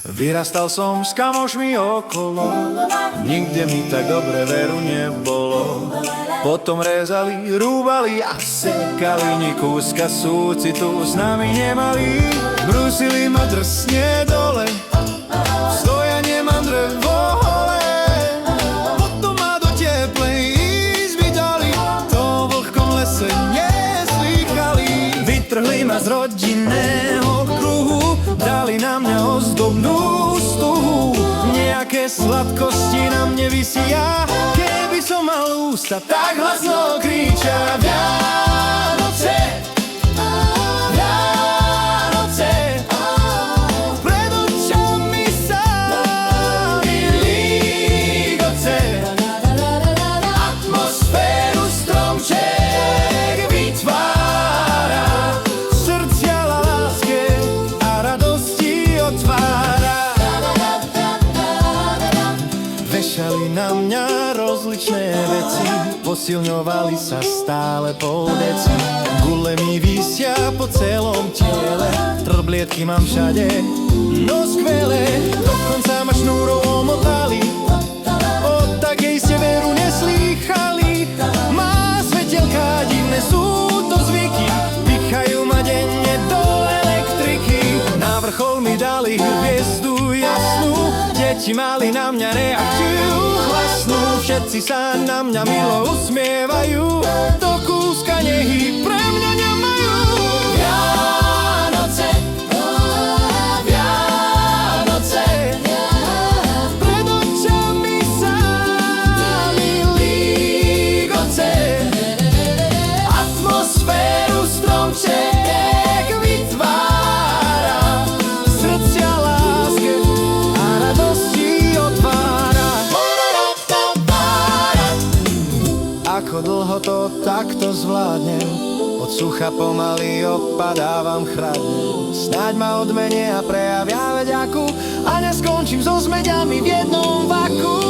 Vyrastal som s kamošmi okolo, nikde mi tak dobre veru nebolo. Potom rezali, rúbali a sekali, ni kúska súcitu s nami nemali. Brúsili ma drsne dole, stoja nemám drevo hole. Potom ma do teplej izby dali, to v vlhkom lese neslýchali. Vytrhli ma z rodinného kruhu, dali na mňa ozdobnú stuhu. Nejaké sladkosti na mne visia, keby som mal ústa, tak hlasno kričia Vianoce, Vianoce. Pred očami sa mi lígoce, atmosféru stromček vytvára, srdcia láske a radosti otvára. Vešali na mňa rozličné veci, posilňovali sa stále pol deci. Gule mi visia po celom tele, trblietky mám všade, no skvelé. Dokonca ma šnúrou omotali, od takej ste veru neslýchali. Má svetelka, divné sú to zvyky, pichajú ma denne do elektriky. Na vrchol mi dali hviezdu jasnú, deti mali na mňa reakciu hlasnú. Všetci sa na mňa milo usmievajú, do kúska nehy pre mňa nemajú. Vianoce, Vianoce, pred očami sa mi lígoce, atmosféru stromček vytvára, srdcia láske a radosti otvára. Ako dlho to takto zvládnem, od sucha pomaly opadávam chradne. Snáď ma odmenia a prejavia vďaku a neskončím so zmeďami v jednom vaku.